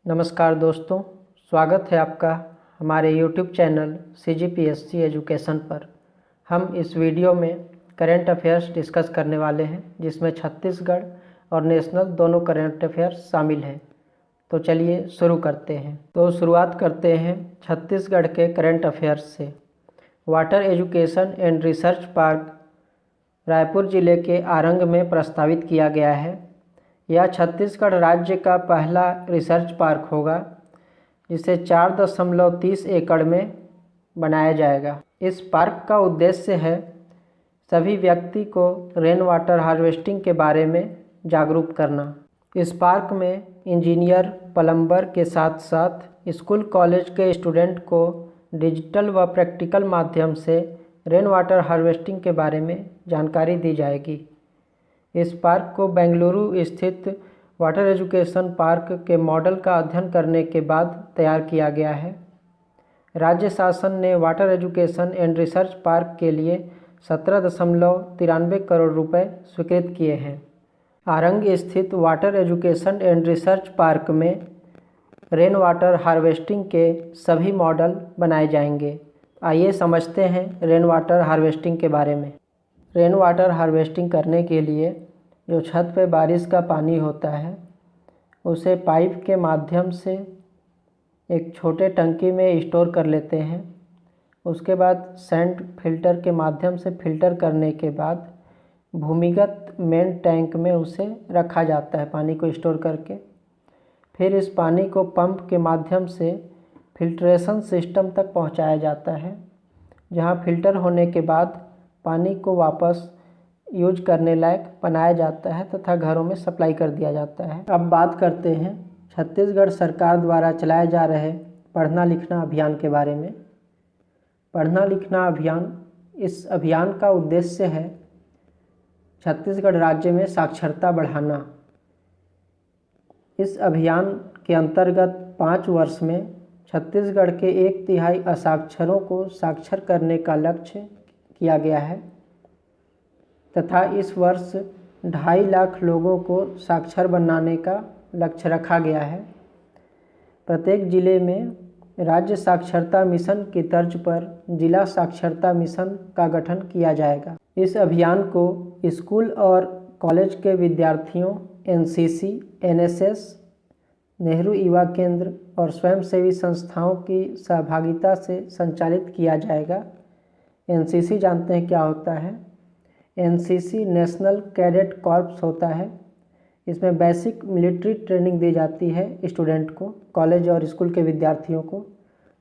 नमस्कार दोस्तों, स्वागत है आपका हमारे YouTube चैनल CGPSC एजुकेशन पर। हम इस वीडियो में करंट अफेयर्स डिस्कस करने वाले हैं, जिसमें छत्तीसगढ़ और नेशनल दोनों करंट अफेयर्स शामिल हैं। तो चलिए शुरू करते हैं। तो शुरुआत करते हैं छत्तीसगढ़ के करंट अफेयर्स से। Water education and research park Raipur जिले के आरंग में प्रस्तावित किया गया है। यह छत्तीसगढ़ राज्य का पहला रिसर्च पार्क होगा, जिसे 4.30 एकड़ में बनाया जाएगा। इस पार्क का उद्देश्य है सभी व्यक्ति को रेन वाटर हार्वेस्टिंग के बारे में जागरूक करना। इस पार्क में इंजीनियर, प्लम्बर के साथ साथ स्कूल कॉलेज के स्टूडेंट को डिजिटल व प्रैक्टिकल माध्यम से रेन वाटर हार्वेस्टिंग के बारे में जानकारी दी जाएगी। इस पार्क को बेंगलुरु स्थित वाटर एजुकेशन पार्क के मॉडल का अध्ययन करने के बाद तैयार किया गया है। राज्य शासन ने water education and research park के लिए 17.93 करोड़ रुपए स्वीकृत किए हैं। आरंग स्थित water education and research park में रेन वाटर हार्वेस्टिंग के सभी मॉडल बनाए जाएंगे। आइए समझते हैं रेन वाटर हार्वेस्टिंग के बारे में। रेन वाटर हार्वेस्टिंग करने के लिए जो छत पे बारिश का पानी होता है, उसे पाइप के माध्यम से एक छोटे टंकी में स्टोर कर लेते हैं। उसके बाद सैंड फिल्टर के माध्यम से फिल्टर करने के बाद भूमिगत मेन टैंक में उसे रखा जाता है, पानी को स्टोर करके। फिर इस पानी को पंप के माध्यम से फिल्ट्रेशन सिस्टम तक पहुंचाया जाता है, जहां फिल्टर होने के बाद पानी को वापस यूज करने लायक बनाया जाता है तथा घरों में सप्लाई कर दिया जाता है। अब बात करते हैं छत्तीसगढ़ सरकार द्वारा चलाए जा रहे पढ़ना लिखना अभियान के बारे में। पढ़ना लिखना अभियान, इस अभियान का उद्देश्य है छत्तीसगढ़ राज्य में साक्षरता बढ़ाना। इस अभियान के अंतर्गत 5 वर्ष में छत्तीसगढ़ के 1/3 असाक्षरों को साक्षर करने का लक्ष्य किया गया है तथा इस वर्ष 2.5 लाख लोगों को साक्षर बनाने का लक्ष्य रखा गया है। प्रत्येक जिले में राज्य साक्षरता मिशन की तर्ज पर जिला साक्षरता मिशन का गठन किया जाएगा। इस अभियान को स्कूल और कॉलेज के विद्यार्थियों, NCC, NSS, नेहरू युवा केंद्र और स्वयंसेवी संस्थाओं की सहभागिता से संचालित किया जाएगा। NCC जानते हैं क्या होता है? NCC नेशनल कैडेट कॉर्प्स होता है। इसमें बेसिक मिलिट्री ट्रेनिंग दी जाती है स्टूडेंट को, कॉलेज और स्कूल के विद्यार्थियों को।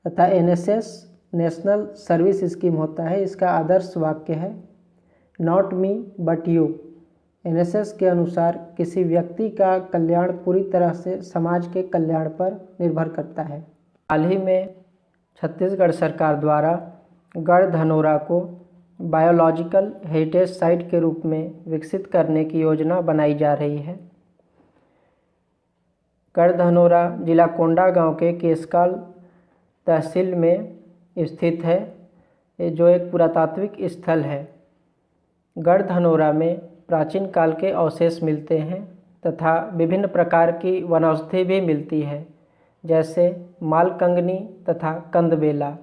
तथा NSS नेशनल सर्विस स्कीम होता है। इसका आदर्श वाक्य है not me but you. NSS के अनुसार किसी व्यक्ति का कल्याण पूरी तरह से समाज के कल्याण पर निर्भर करता है। हाल ही में छत्तीसगढ़ सरकार द्वारा गढ़धनोरा को बायोलॉजिकल हेरिटेज साइट के रूप में विकसित करने की योजना बनाई जा रही है। गढ़धनोरा जिला कोंडागांव के केसकाल तहसील में स्थित है, जो एक पुरातात्विक स्थल है। गढ़धनोरा में प्राचीन काल के अवशेष मिलते हैं तथा विभिन्न प्रकार की वनौषधि भी मिलती है, जैसे मालकंगनी तथा कंदबेला।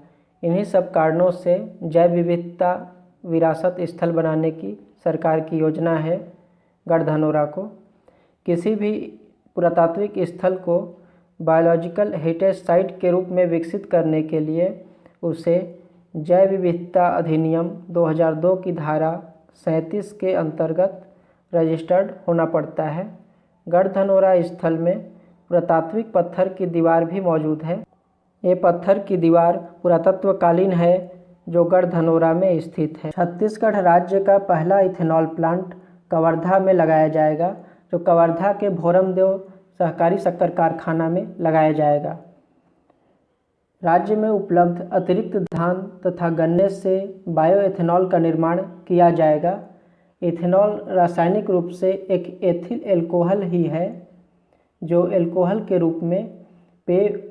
इन्हीं सब कारणों से जैव विविधता विरासत स्थल बनाने की सरकार की योजना है गढ़धनोरा को। किसी भी पुरातात्विक स्थल को बायोलॉजिकल हेरिटेज साइट के रूप में विकसित करने के लिए उसे जैव विविधता अधिनियम 2002 की धारा 37 के अंतर्गत रजिस्टर्ड होना पड़ता है। गढ़धनोरा स्थल में पुरातात्विक पत्थर की दीवार भी मौजूद है। ये पत्थर की दीवार पुरातत्वकालीन है, जो गढ़धनोरा में स्थित है। छत्तीसगढ़ राज्य का पहला इथेनॉल प्लांट कवर्धा में लगाया जाएगा, जो कवर्धा के भोरमदेव सहकारी शक्कर कारखाना में लगाया जाएगा। राज्य में उपलब्ध अतिरिक्त धान तथा गन्ने से बायोएथेनॉल का निर्माण किया जाएगा। इथेनॉल रासायनिक रूप से एक एथिल एल्कोहल ही है, जो एल्कोहल के रूप में पेय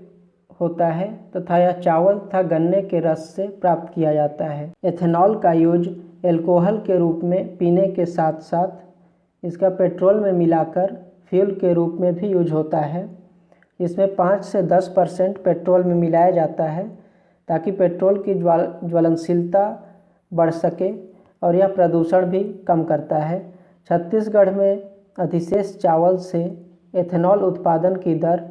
होता है तथा यह चावल तथा गन्ने के रस से प्राप्त किया जाता है। एथेनॉल का यूज एल्कोहल के रूप में पीने के साथ साथ इसका पेट्रोल में मिलाकर फ्यूल के रूप में भी यूज होता है। इसमें 5 से 10% पेट्रोल में मिलाया जाता है ताकि पेट्रोल की ज्वलनशीलता बढ़ सके और यह प्रदूषण भी कम करता है। छत्तीसगढ़ में अधिशेष चावल से एथेनॉल उत्पादन की दर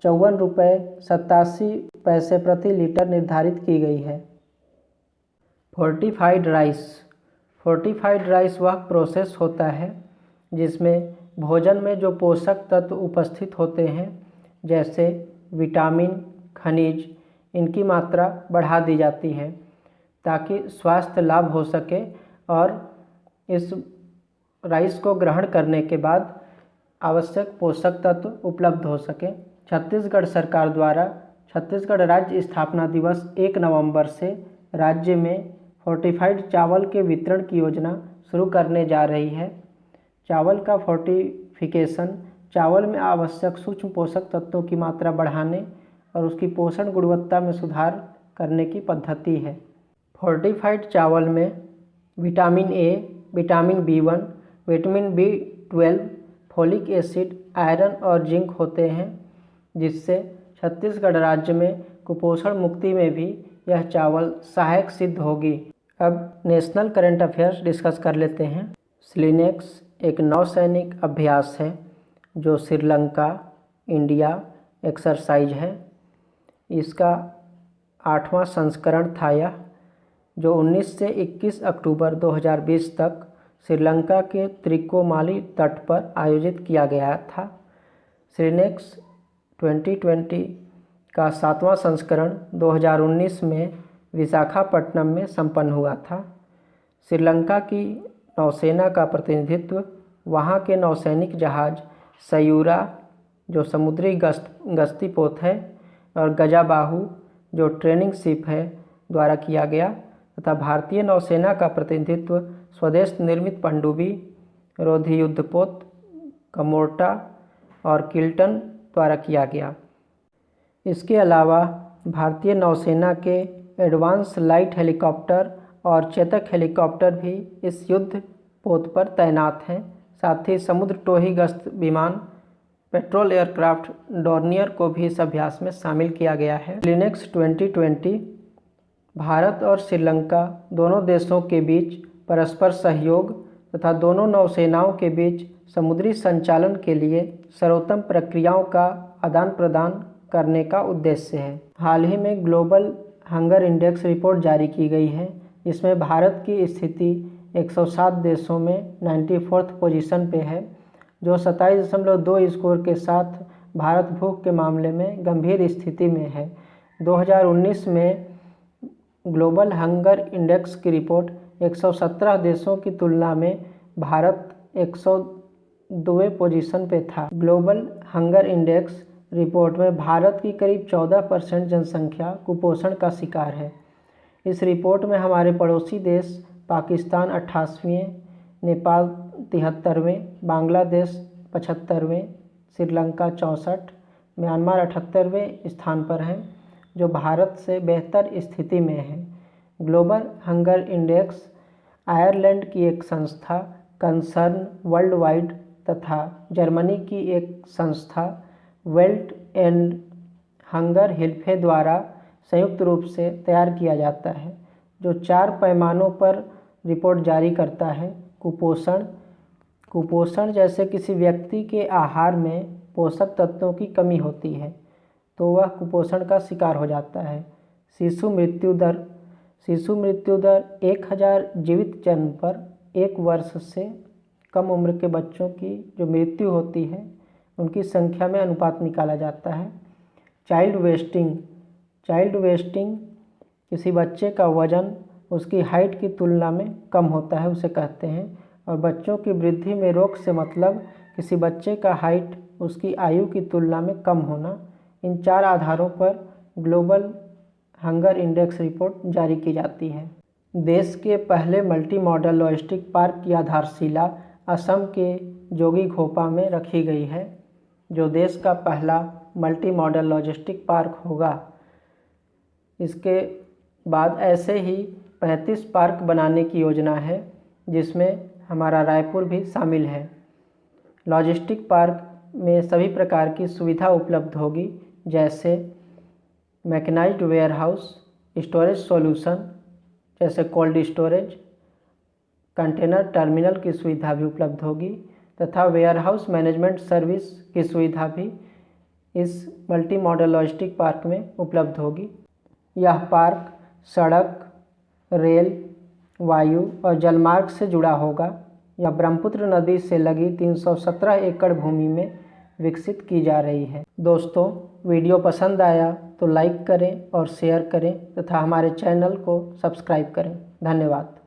54 रुपये 87 पैसे प्रति लीटर निर्धारित की गई है। फोर्टिफाइड राइस वह प्रोसेस होता है जिसमें भोजन में जो पोषक तत्व उपस्थित होते हैं जैसे विटामिन, खनिज, इनकी मात्रा बढ़ा दी जाती है ताकि स्वास्थ्य लाभ हो सके और इस राइस को ग्रहण करने के बाद आवश्यक पोषक तत्व उपलब्ध हो सके। छत्तीसगढ़ सरकार द्वारा छत्तीसगढ़ राज्य स्थापना दिवस 1 नवंबर से राज्य में फोर्टिफाइड चावल के वितरण की योजना शुरू करने जा रही है। चावल का फोर्टिफिकेशन चावल में आवश्यक सूक्ष्म पोषक तत्वों की मात्रा बढ़ाने और उसकी पोषण गुणवत्ता में सुधार करने की पद्धति है। फोर्टिफाइड चावल में vitamin A, vitamin B1, vitamin B12, folic acid, iron और जिंक होते हैं जिससे छत्तीसगढ़ राज्य में कुपोषण मुक्ति में भी यह चावल सहायक सिद्ध होगी। अब नेशनल करंट अफेयर्स डिस्कस कर लेते हैं। स्लिनेक्स एक नौसैनिक अभ्यास है जो श्रीलंका इंडिया एक्सरसाइज है। इसका 8वां संस्करण था यह, जो 19 से 21 अक्टूबर 2020 तक श्रीलंका के त्रिकोमाली तट पर आयोजित किया गया था। स्लिनेक्स 2020 का 7वां संस्करण 2019 में विशाखापट्टनम में संपन्न हुआ था। श्रीलंका की नौसेना का प्रतिनिधित्व वहां के नौसैनिक जहाज सयूरा जो समुद्री गश्ती पोत है और गजाबाहु जो ट्रेनिंग शिप है द्वारा किया गया तथा भारतीय नौसेना का प्रतिनिधित्व स्वदेश निर्मित पनडुब्बी, रोधी युद्धपोत, कमोर्टा और किल्टन द्वारा किया गया। इसके अलावा भारतीय नौसेना के एडवांस लाइट हेलीकॉप्टर और चेतक हेलीकॉप्टर भी इस युद्ध पोत पर तैनात हैं। साथ ही समुद्र टोही गश्त विमान पेट्रोल एयरक्राफ्ट डॉर्नियर को भी इस अभ्यास में शामिल किया गया है। स्लिनेक्स 2020 भारत और श्रीलंका दोनों देशों के बीच परस्पर सहयोग तथा दोनों नौसेनाओं के बीच समुद्री संचालन के लिए सर्वोत्तम प्रक्रियाओं का आदान प्रदान करने का उद्देश्य है। हाल ही में ग्लोबल हंगर इंडेक्स रिपोर्ट जारी की गई है। इसमें भारत की स्थिति 107 देशों में 94th पोजीशन पे है, जो 27.2 स्कोर के साथ भारत भूख के मामले में गंभीर स्थिति में है। 2019 में ग्लोबल हंगर इंडेक्स की रिपोर्ट 117 देशों की तुलना में भारत 102वें पोजीशन पे था। ग्लोबल हंगर इंडेक्स रिपोर्ट में भारत की करीब 14% जनसंख्या कुपोषण का शिकार है। इस रिपोर्ट में हमारे पड़ोसी देश पाकिस्तान 88वें, नेपाल 73वें, बांग्लादेश 75वें, श्रीलंका 64, म्यांमार 78वें स्थान पर हैं, जो भारत से बेहतर स्थिति में है। ग्लोबल हंगर इंडेक्स आयरलैंड की एक संस्था कंसर्न वर्ल्ड वाइड तथा जर्मनी की एक संस्था वेल्ट एंड हंगर हिल्फे द्वारा संयुक्त रूप से तैयार किया जाता है, जो 4 पैमानों पर रिपोर्ट जारी करता है। कुपोषण जैसे किसी व्यक्ति के आहार में पोषक तत्वों की कमी होती है तो वह कुपोषण का शिकार हो जाता है। शिशु मृत्यु दर 1000 जीवित जन्म पर 1 वर्ष से कम उम्र के बच्चों की जो मृत्यु होती है उनकी संख्या में अनुपात निकाला जाता है। चाइल्ड वेस्टिंग किसी बच्चे का वजन उसकी हाइट की तुलना में कम होता है उसे कहते हैं। और बच्चों की वृद्धि में रोक से मतलब किसी बच्चे का हाइट उसकी आयु की तुलना में कम होना। इन 4 आधारों पर ग्लोबल हंगर इंडेक्स रिपोर्ट जारी की जाती है। देश के पहले मल्टी मॉडल लॉजिस्टिक पार्क की आधारशिला असम के जोगीघोपा में रखी गई है, जो देश का पहला मल्टी मॉडल लॉजिस्टिक पार्क होगा। इसके बाद ऐसे ही 35 पार्क बनाने की योजना है, जिसमें हमारा रायपुर भी शामिल है। लॉजिस्टिक पार्क में सभी प्रकार की सुविधा उपलब्ध होगी, जैसे मैकेनाइज्ड वेयरहाउस, स्टोरेज सॉल्यूशन जैसे कोल्ड स्टोरेज, कंटेनर टर्मिनल की सुविधा भी उपलब्ध होगी तथा वेयरहाउस मैनेजमेंट सर्विस की सुविधा भी इस मल्टी मॉडल लॉजिस्टिक पार्क में उपलब्ध होगी। यह पार्क सड़क, रेल, वायु और जलमार्ग से जुड़ा होगा। यह ब्रह्मपुत्र नदी से लगी 317 एकड़ भूमि में विकसित की जा रही है। दोस्तों, वीडियो पसंद आया तो लाइक करें और शेयर करें तथा हमारे चैनल को सब्सक्राइब करें। धन्यवाद।